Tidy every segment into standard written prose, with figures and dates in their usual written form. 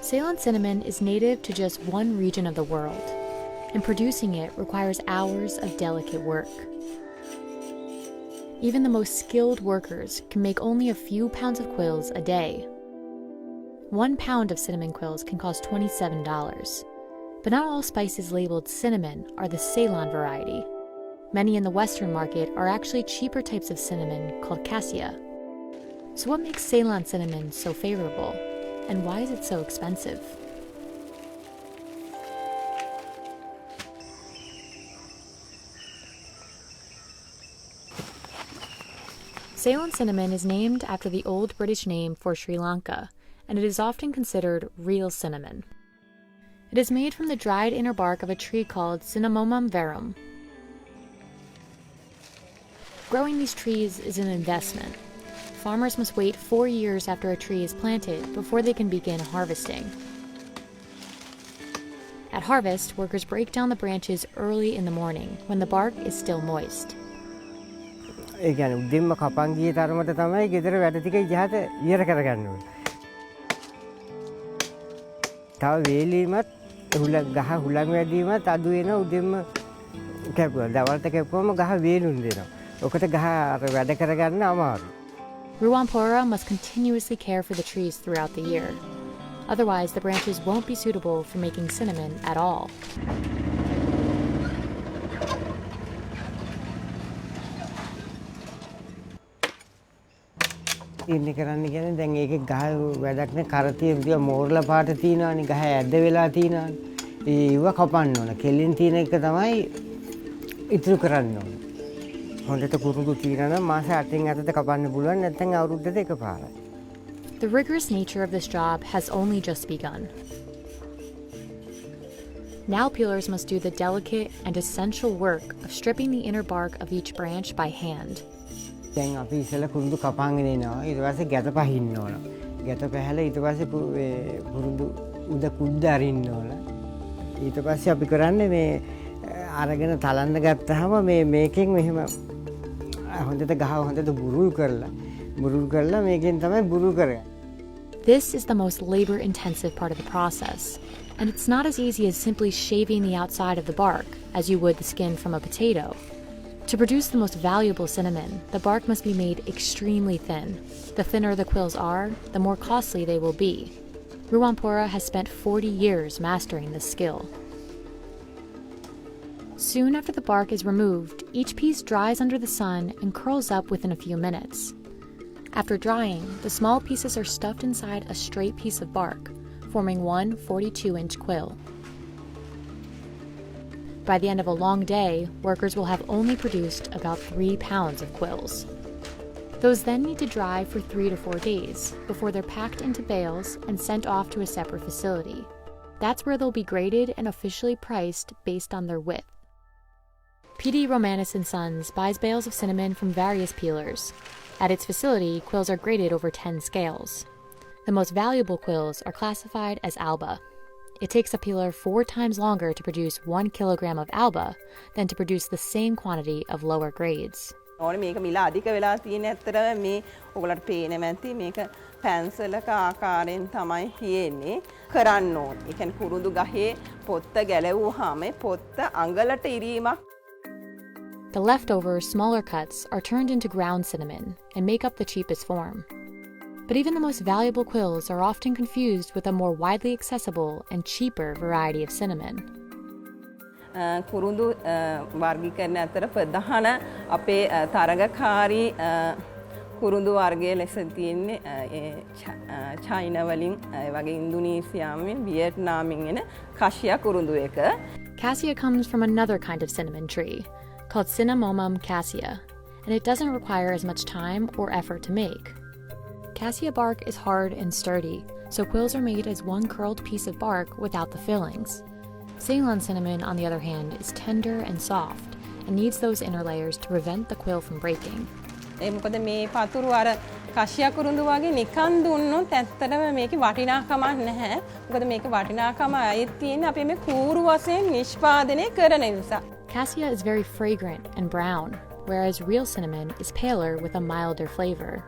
Ceylon cinnamon is native to just one region of the world, and producing it requires hours of delicate work. Even the most skilled workers can make only a few pounds of quills a day. 1 pound of cinnamon quills can cost $27, but not all spices labeled cinnamon are the Ceylon variety. Many in the Western market are actually cheaper types of cinnamon called cassia. So what makes Ceylon cinnamon so favorable? And why is it so expensive? Ceylon cinnamon is named after the old British name for Sri Lanka, and it is often considered real cinnamon. It is made from the dried inner bark of a tree called Cinnamomum verum. Growing these trees is an investment. Farmers must wait 4 years after a tree is planted before they can begin harvesting. At harvest, workers break down the branches early in the morning when the bark is still moist. ඒ කියන්නේ උදෙන්ම කපන් ගිය තරමට තමයි ගෙදර වැඩ ටික ඉහත ඉවර කරගන්න ඕනේ. තව වේලීමත් ගහ හුලං වැඩිවීමත් අඩු වෙනවා උදෙන්ම කැපුවා. දවල්ට කැපුවම ගහ වේලුම් දෙනවා. ඔකට ගහ අර වැඩ කරගන්න අමාරුයි. Ruwampura must continuously care for the trees throughout the year. Otherwise, the branches won't be suitable for making cinnamon at all. ඉන්නේ කරන්න කියන්නේ දැන් ඒකේ ගහ වැඩක් නේ කරතිය විදිය මෝරලා පාට තියනවානේ ගහ ඇද්ද වෙලා තියනවානේ ඒව කපන්න ඕන කෙලින් තියෙන එක තමයි ඉතුරු කරන්න ඕන හොඳට කුරුදු තියනවා නම් මාස 8න් 8ට කපන්න පුළුවන් නැත්නම් අවුරුද්දට එකපාරයි. The rigorous nature of this job has only just begun. Now peelers must do the delicate and essential work of stripping the inner bark of each branch by hand. දැන් අපි ඉස්සෙල්ලා කුරුදු කපාගෙන එනවා ඊට පස්සේ ගැට පහින්න ඕන. ගැට පැහැලා ඊට පස්සේ කුරුදු උද කුඩ අරින්න ඕන. ඊට පස්සේ අපි කරන්නේ මේ අරගෙන තලන්න ගත්තාම මේකෙන් මෙහෙම හොඳට ගහ හොඳට බුරුල් කරලා මේකෙන් තමයි බුරුල් කරන්නේ. This is the most labor-intensive part of the process, and it's not as easy as simply shaving the outside of the bark as you would the skin from a potato. To produce the most valuable cinnamon, the bark must be made extremely thin. The thinner the quills are, the more costly they will be. Ruwampura has spent 40 years mastering this skill. Soon after the bark is removed, each piece dries under the sun and curls up within a few minutes. After drying, the small pieces are stuffed inside a straight piece of bark, forming one 42-inch quill. By the end of a long day, workers will have only produced about 3 pounds of quills. Those then need to dry for 3 to 4 days before they're packed into bales and sent off to a separate facility. That's where they'll be graded and officially priced based on their width. P.D. Romanis & Sons buys bales of cinnamon from various peelers. At its facility, quills are graded over 10 scales. The most valuable quills are classified as alba. It takes a peeler 4 times longer to produce 1 kilogram of alba than to produce the same quantity of lower grades. ඕනේ මේක මිල අධික වෙලා තියෙන ඇත්තටම මේ ඔයගලට පේන්නේ නැති මේක පැන්සලක ආකාරයෙන් තමයි තියෙන්නේ කරන්න ඕනේ. ඒ කියන්නේ කුරුදු ගහේ පොත්ත ගැලවුවාම පොත්ත අඟලට ඉරීමක්. The leftover, smaller cuts are turned into ground cinnamon and make up the cheapest form. But even the most valuable quills are often confused with a more widely accessible and cheaper variety of cinnamon. කුරුඳු වර්ගීකරණ අතර ප්‍රධාන අපේ තරඟකාරී කුරුඳු වර්ගයේ ලෙස තියෙන්නේ China වලින් ඒ වගේ ඉන්දුනීසියාවෙන් වියට්නාමෙන් එන cassia කුරුඳු එක. Cassia comes from another kind of cinnamon tree called Cinnamomum cassia, and it doesn't require as much time or effort to make. Cassia bark is hard and sturdy, so quills are made as one curled piece of bark without the fillings. Ceylon cinnamon, on the other hand, is tender and soft and needs those inner layers to prevent the quill from breaking. මොකද මේ පතුරු අර cassia කුරුඳු වගේ නිකන් දුන්නොත් ඇත්තටම මේකේ වටිනාකමක් නැහැ. මොකද මේකේ වටිනාකම අයිති තියෙන්නේ අපි මේ කූරු වශයෙන් නිෂ්පාදනය කරන නිසා. Cassia is very fragrant and brown, whereas real cinnamon is paler with a milder flavor.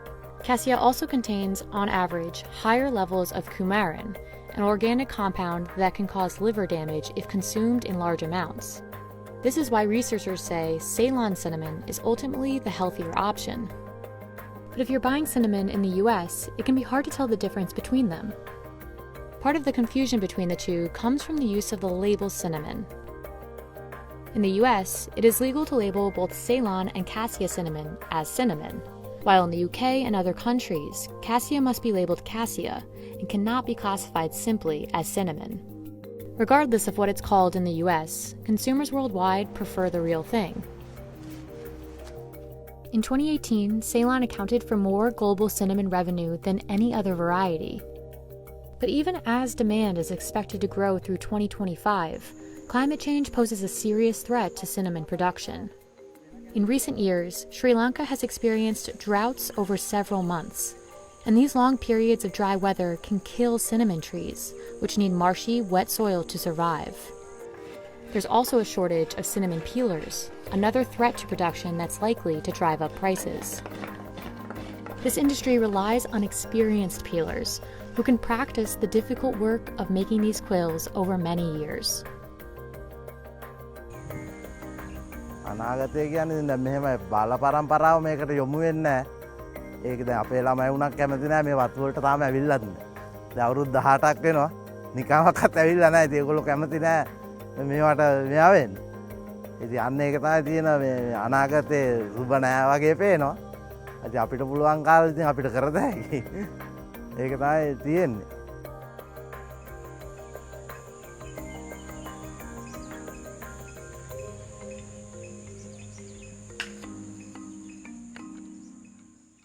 Cassia also contains, on average, higher levels of coumarin, an organic compound that can cause liver damage if consumed in large amounts. This is why researchers say Ceylon cinnamon is ultimately the healthier option. But if you're buying cinnamon in the US, it can be hard to tell the difference between them. Part of the confusion between the two comes from the use of the label cinnamon. In the US, it is legal to label both Ceylon and cassia cinnamon as cinnamon, while in the UK and other countries, cassia must be labeled cassia and cannot be classified simply as cinnamon. Regardless of what it's called in the US, consumers worldwide prefer the real thing. In 2018, Ceylon accounted for more global cinnamon revenue than any other variety. But even as demand is expected to grow through 2025, climate change poses a serious threat to cinnamon production. In recent years, Sri Lanka has experienced droughts over several months, and these long periods of dry weather can kill cinnamon trees, which need marshy, wet soil to survive. There's also a shortage of cinnamon peelers, another threat to production that's likely to drive up prices. This industry relies on experienced peelers who can practice the difficult work of making these quills over many years. අනාගතය කියන්නේ දැන් මෙහෙම බාල පරම්පරාව මේකට යොමු වෙන්නේ නැහැ. ඒක දැන් අපේ ළමයි වුණත් කැමති නැහැ මේ වතු වලට තාම ඇවිල්ලත් නැහැ. දැන් අවුරුදු 18ක් වෙනවා. නිකම්වත් ඇවිල්ලා නැහැ. ඉතින් ඒගොල්ලෝ කැමති නැහැ මේවට මෙයා වෙන්න. ඉතින් අන්න ඒක තමයි තියෙන මේ අනාගතේ සුබ නැහැ වගේ පේනවා. ඉතින් අපිට පුළුවන් කාලෙ ඉතින් අපිට කරද හැකි. ඒක තමයි තියෙන්නේ.